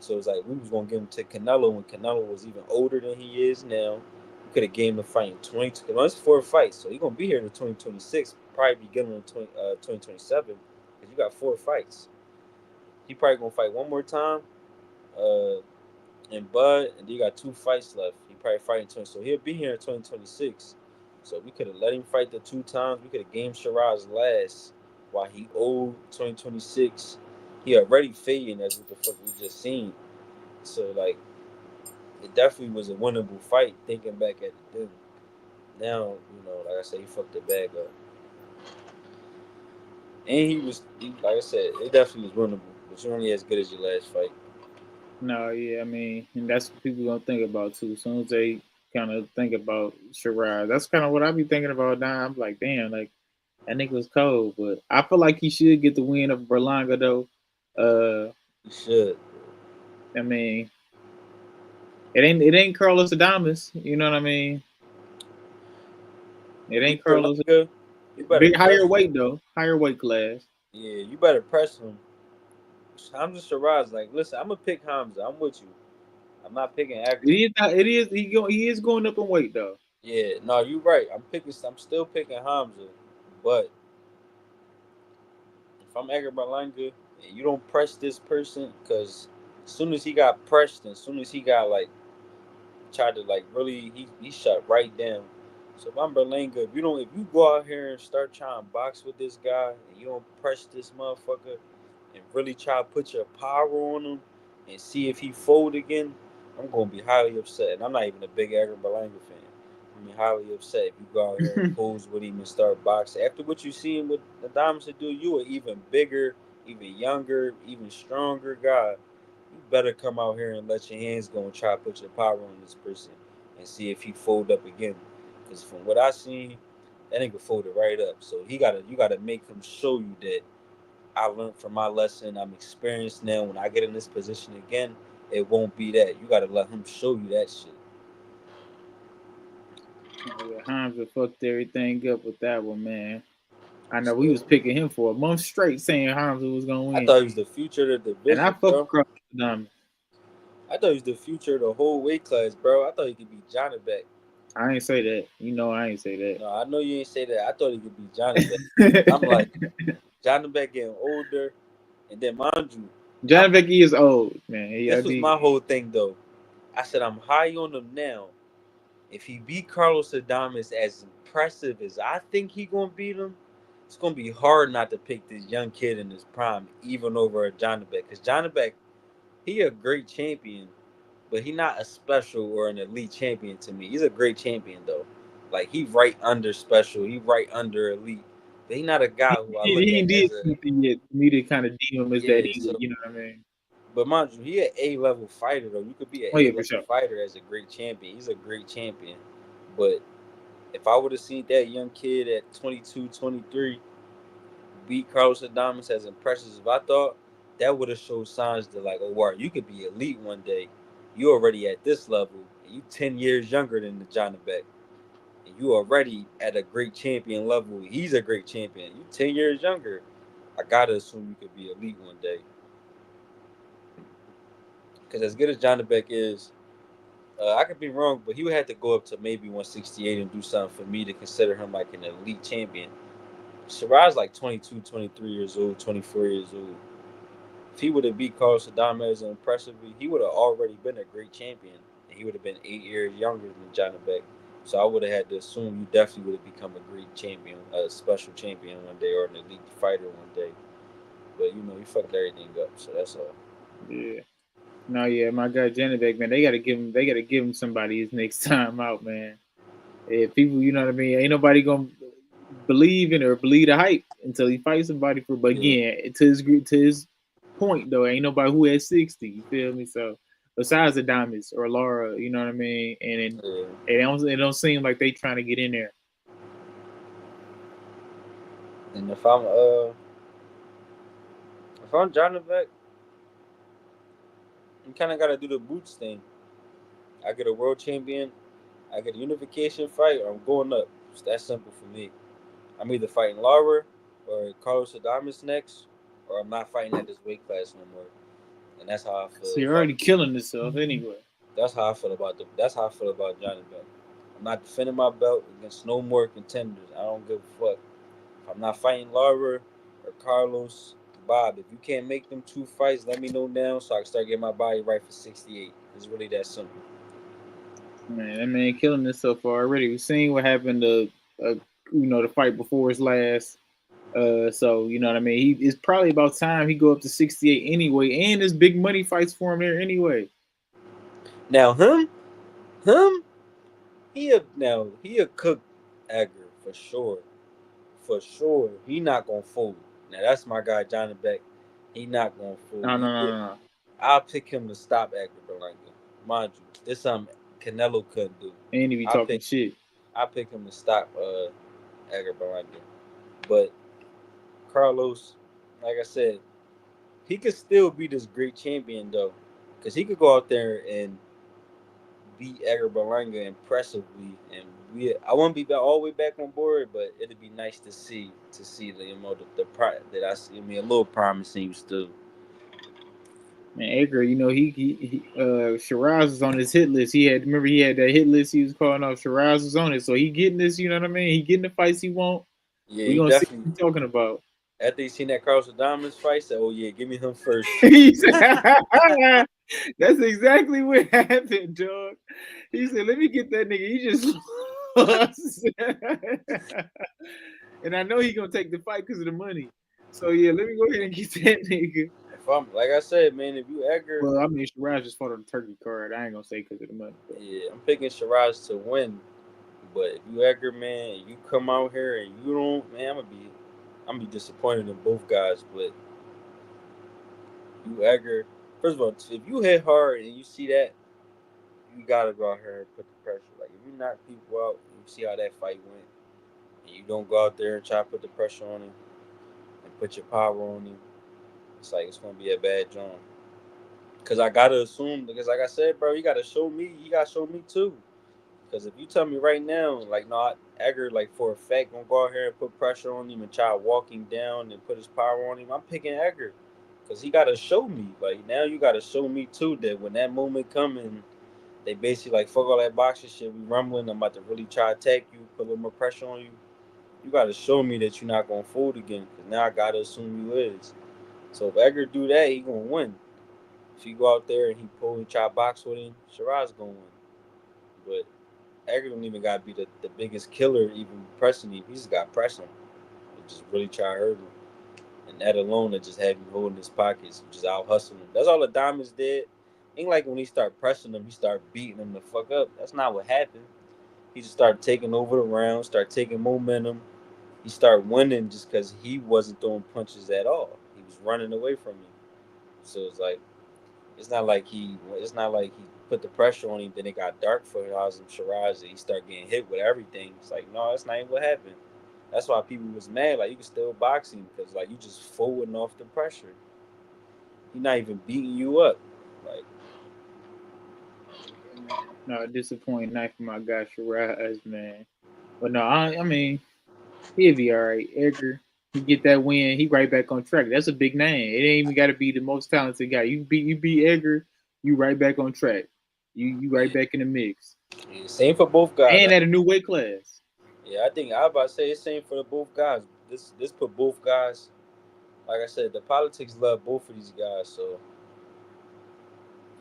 A: So it's like we was gonna give him to Canelo when Canelo was even older than he is now. We could have gave him the fight in 20. Well, it's 4 fights, so he's gonna be here in 2026. Probably be getting in 2027 because you got 4 fights. He probably gonna fight one more time. Uh, and Bud, and you got 2 fights left. He probably fighting 20, so he'll be here in 2026. So we could have let him fight the 2 times. We could have gamed Shiraz last while he owed 2026. He already fading as what the fuck we just seen. So like it definitely was a winnable fight. Thinking back at the then, now like I said, he fucked the bag up, and like I said, it definitely was winnable. But you're only as good as your last fight.
B: No, yeah, I mean, and that's what people gonna think about too. As soon as they kind of think about Shiraz, that's kind of what I be thinking about now. I'm like, damn, like that nigga was cold, but I feel like he should get the win of Berlanga though.
A: You should.
B: I mean, it ain't Carlos Adames, you know what I mean? It
A: Beat
B: ain't Carlos.
A: Berlanga. You better
B: Big higher
A: press him.
B: weight though, higher weight class.
A: Yeah, you better press him. Hamza Shiraz, like, listen, I'm gonna pick Hamza. I'm with you. I'm not picking
B: It
A: Akram.
B: is. It is. He is going up in weight though.
A: Yeah, no, you're right. I'm still picking Hamza, but if I'm Edgar Berlanga, and you don't press this person, because as soon as he got pressed, and as soon as he got like tried to like really he shut right down. So if I'm Berlanga, if you go out here and start trying to box with this guy and you don't press this motherfucker and really try to put your power on him and see if he fold again, I'm gonna be highly upset. And I'm not even a big Edgar Berlanga fan. I'm gonna be highly upset if you go out here and pose with him and start boxing. After what you seen with the Diamonds to do, you an even bigger, even younger, even stronger guy. You better come out here and let your hands go and try to put your power on this person and see if he fold up again. Because from what I seen, that nigga folded right up. So you gotta make him show you that I learned from my lesson. I'm experienced now. When I get in this position again, it won't be that. You gotta let him show you that shit.
B: Yeah, Hamza fucked everything up with that one, man. I know we
A: So
B: was picking him for a month straight, saying Hamza was gonna
A: I
B: win,
A: thought he was the future of the
B: and I
A: division,
B: fuck with
A: bro.
B: Carlos Adames.
A: I thought he was the future of the whole weight class, bro. I thought he could be Johnny back.
B: I ain't say that. You know, I ain't say
A: No, I know you ain't say that. I thought he could be Johnny back. I'm
B: that.
A: like, Johnny back getting older. And then mind you, I'm
B: John Becky is old, man.
A: this was my whole thing though. I said I'm high on him now. If he beat Carlos Adames as impressive as I think he gonna beat him, it's gonna be hard not to pick this young kid in his prime, even over a Johnny Beck. Cause Johnny Beck, he a great champion, but he not a special or an elite champion to me. He's a great champion though. Like he right under special, he right under elite. But he not a guy who I look
B: he
A: at
B: did
A: as a
B: something yet for me to kind of deem him as that
A: yeah.
B: either.
A: So
B: You know what I mean?
A: but mind you, he an A level fighter though. You could be an
B: Oh
A: A
B: yeah, for
A: level
B: sure.
A: fighter as a great champion. He's a great champion. But if I would have seen that young kid at 22, 23 beat Carlos Adames as impressive as I thought, that would have showed signs that like, oh wow, you could be elite one day. You already at this level, and you 10 years younger than the Johnny Beck, and you already at a great champion level. He's a great champion. You 10 years younger. I gotta assume you could be elite one day. Because as good as Johnny Beck is, I could be wrong, but he would have to go up to maybe 168 and do something for me to consider him like an elite champion. Shiraz like 22, 23 years old, 24 years old. If he would have beat Carlos Adames impressively, he would have already been a great champion. And he would have been 8 years younger than Johnny Beck. So I would have had to assume you definitely would have become a great champion, a special champion one day, or an elite fighter one day. But he fucked everything up. So that's all.
B: Yeah. No, yeah, my guy Janibek, man, they gotta give him somebody his next time out, man. If people, you know what I mean, ain't nobody gonna believe in or believe the hype until he fights somebody for. But
A: Yeah,
B: again, to his point though, ain't nobody who has 60. You feel me? So besides the Diamonds or Laura, you know what I mean, and
A: yeah.
B: it don't seem like they trying to get in there.
A: And if I'm Johnny Beck, you kind of got to do the boots thing. I get a world champion, I get a unification fight, or I'm going up. It's that simple for me. I'm either fighting Lara or Carlos Adames next, or I'm not fighting at this weight class no more. and that's how I
B: So
A: feel
B: you're
A: about.
B: already killing yourself anyway.
A: That's how I feel about the. That's how I feel about Johnny Belt. I'm not defending my belt against no more contenders. I don't give a fuck. If I'm not fighting Lara or Carlos, Bob, if you can't make them two fights, let me know now so I can start getting my body right for 68. It's really that simple.
B: Man, that man killing himself already. We seen what happened to, the fight before his last. So you know what I mean. It's probably about time he go up to 68 anyway, and there's big money fights for him there anyway.
A: Now him, he a cook Edgar for sure. For sure. He not gonna fold. Now that's my guy Johnny Beck. He not gonna fold.
B: No, no, no, no, no.
A: I'll pick him to stop Edgar Berlanga. Mind you, this something Canelo couldn't do.
B: And he be
A: I
B: talking
A: pick
B: shit.
A: I pick him to stop Edgar Berlanga. But Carlos, like I said, he could still be this great champion though, because he could go out there and beat Edgar Berlanga impressively, and I won't be all the way back on board, but it'd be nice to see that I see. I mean, a little promising still.
B: Man, Edgar, Shiraz was on his hit list. He had that hit list he was calling off. Shiraz was on it, so he getting this. You know what I mean? He getting the fights he want.
A: Yeah,
B: We
A: he
B: gonna see
A: definitely.
B: what he talking about.
A: After he seen that Carlos Adames fight, said, "Oh yeah, give me him first."
B: He said, that's exactly what happened, dog. He said, "Let me get that nigga. He just lost." And I know he gonna take the fight because of the money. So yeah, let me go ahead and get that nigga.
A: If I'm like I said, man, if you Edgar,
B: Well, I mean, Shiraz just fought on the turkey card. I ain't gonna say because of the money, but
A: yeah, I'm picking Shiraz to win. But if you Edgar, man, you come out here and you don't, man, I'm gonna be disappointed in both guys. But you Edgar, first of all, if you hit hard and you see that, you gotta go out here and put the pressure. Like if you knock people out, and you see how that fight went, and you don't go out there and try to put the pressure on him and put your power on him, it's like it's gonna be a bad job. Cause I gotta assume, because like I said, bro, you gotta show me. You gotta show me too. Because if you tell me right now, like, no, Edgar, like, for a fact, gonna go out here and put pressure on him and try to walk him down and put his power on him, I'm picking Edgar. Because he got to show me. Like, now you got to show me, too, that when that moment coming, they basically, like, fuck all that boxing shit. We rumbling. I'm about to really try to attack you, put a little more pressure on you. You got to show me that you're not going to fold again. Because now I got to assume you is. So if Edgar do that, he going to win. If he go out there and he pull and try to box with him, Shiraz going to win. But Edgar don't even got to be the biggest killer, even pressing him. He just got to press him and just really try to hurt him. And that alone, that just had him holding his pockets, just out hustling him. That's all the Diamonds did. Ain't like when he started pressing him, he started beating him the fuck up. That's not what happened. He just started taking over the round, started taking momentum. He started winning just because he wasn't throwing punches at all. He was running away from him. So it's like it's not like he put the pressure on him. Then it got dark for Hazem Shiraz. And he started getting hit with everything. It's like no, that's not even what happened. That's why people was mad. Like you can still box him because like you just forwarding off the pressure. He not even beating you up. Like
B: yeah, man. No, disappointing night for my guy Shiraz, man. But no, I mean, he'll be all right. Edgar, he get that win, he right back on track. That's a big name. It ain't even got to be the most talented guy. You beat Edgar, you right back on track. You right
A: yeah,
B: back in the mix,
A: yeah, same for both guys.
B: and at a new weight class.
A: Yeah, I think I was about to say it's same for the both guys. This put both guys. Like I said, the politics love both of these guys. So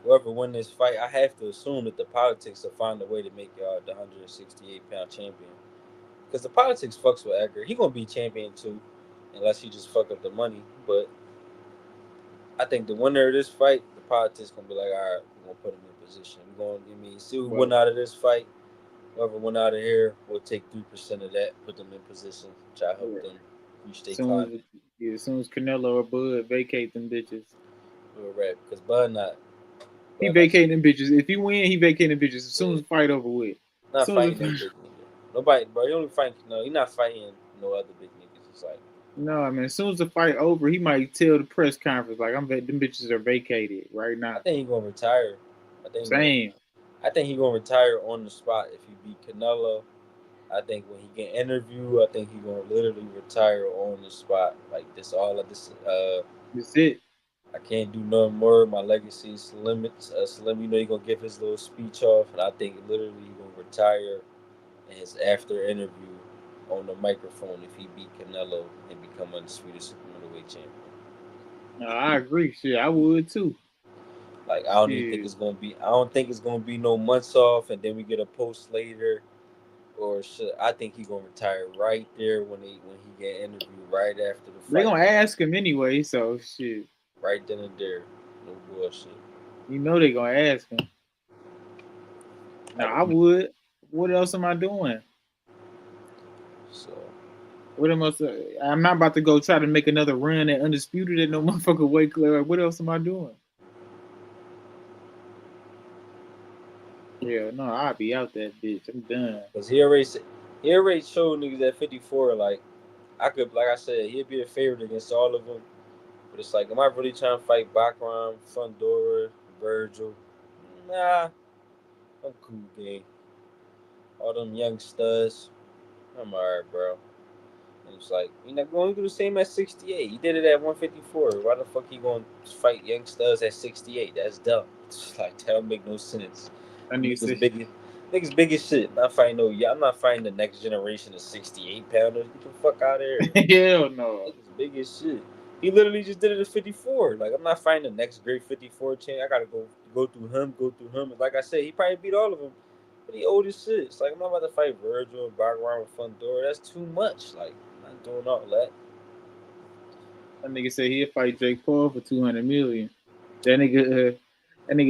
A: whoever win this fight, I have to assume that the politics will find a way to make y'all the 168-pound champion. Because the politics fucks with Edgar. He gonna be champion too, unless he just fuck up the money. But I think the winner of this fight, the politics gonna be like, all right, we're gonna put him in position. We're gonna see who win
B: Well,
A: out of this fight. Whoever win out of here, we'll take 3% of that, put them in position, try to help
B: yeah.
A: them reach their
B: Soon
A: climate.
B: as as soon as Canelo or Bud vacate them bitches,
A: We'll rap because Bud not,
B: he
A: Bud not,
B: vacating them bitches. If he win, he vacating them bitches as soon
A: yeah,
B: as the fight over with. As
A: not
B: soon as
A: fighting
B: the
A: no
B: fight,
A: big nigga. Nobody, bro. He only fighting. No, he not fighting no other big niggas. It's like
B: no, I mean, as soon as the fight over, he might tell the press conference like, them bitches are vacated right
A: I
B: now."
A: think he gonna retire. I think he gonna.
B: Same.
A: I think he gonna retire on the spot if he beat Canelo. I think when he get interview, I think he gonna literally retire on the spot. Like this, all of this.
B: That's it.
A: I can't do nothing more. My legacy is Slim. Slim, you know, he gonna give his little speech off, and I think literally he gonna retire in his after interview on the microphone if he beat Canelo and become undisputed super middleweight champion.
B: No, I agree. Shit, I would too.
A: Like I don't even think
B: Shit,
A: it's gonna be. I don't think it's gonna be no months off, and then we get a post later or shit. I think he gonna retire right there when he get interviewed right after the
B: they
A: fight,
B: gonna
A: man.
B: ask him anyway. So shit,
A: Right then and there, no bullshit.
B: you know they gonna ask him. No,
A: I
B: I
A: don't.
B: would. What else am I doing?
A: So
B: What am I? I'm not about to go try to make another run at undisputed at no motherfucking weight class. Like, what else am I doing? Yeah, no, I'll be out that bitch. I'm done.
A: because he already showed niggas at 54 like I could, like I said, he'd be the favorite against all of them. But it's like, am I really trying to fight Bacron, Fundora, Virgil? Nah, I'm cool, gang. All them young studs, I'm alright, bro. And it's like, you're not going to do the same at 68. You did it at 154. Why the fuck you going to fight young studs at 68? That's dumb. It's like, that don't make no sense.
B: I
A: You
B: need to
A: niggas
B: say,
A: big, niggas big as shit. Not fighting no, yeah, I'm not fighting the next generation of 68 pounders. Get the fuck out of here.
B: hell no.
A: Niggas big as shit. He literally just did it at 54. Like, I'm not fighting the next great 54 champ. I gotta go through him, go through him. Like I said, he probably beat all of them. But he old as shit. It's like, I'm not about to fight Virgil and background with Fundora. That's too much. Like, I'm not doing all that.
B: That nigga said he'd fight Jake Paul for 200 million. That nigga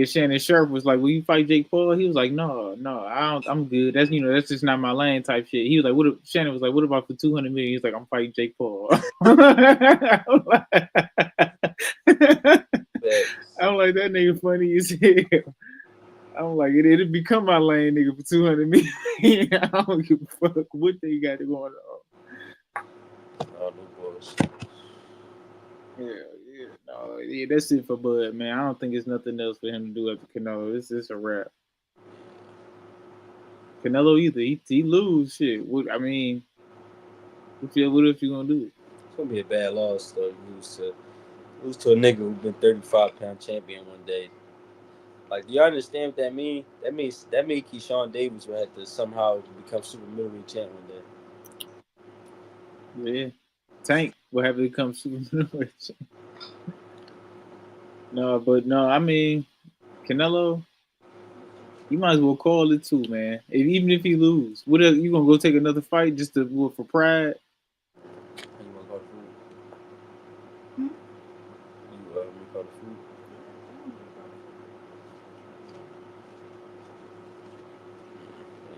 B: Shannon Sharp was like, "Will you fight Jake Paul?" He was like, "No, no, I don't. I'm good. That's that's just not my lane type shit." He was like, "What?" Shannon was like, "What about for 200 million?" He's like, "I'm fighting Jake Paul." I'm
A: Facts.
B: like, that nigga funny as hell. I'm like, it'll become my lane, nigga, for 200 million. I don't give a fuck what they got going on.
A: All no bullshit.
B: Yeah, yeah, no, yeah, that's it for Bud, man. I don't think it's nothing else for him to do after Canelo. It's a wrap. Canelo either he lose shit. What I mean, what if you gonna do?
A: It's gonna be a bad loss, though. You lose to a nigga who been 35-pound champion one day. Like, do y'all understand what that mean? That means Keyshawn Davis will have to somehow become super middleweight champ one day.
B: Yeah, Tank will have to become super. No, but no, I mean Canelo, you might as well call it too, man. Even if he lose, what else, you gonna go take another fight just to what, for pride?
A: And you want to call the food?
C: Hmm?
A: You me call the food?
C: I don't know about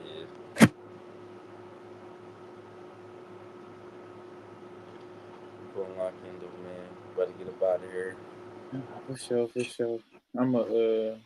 A: Yeah. Go and lock in though, man. About to get up out of here.
B: For sure, for sure. I'm a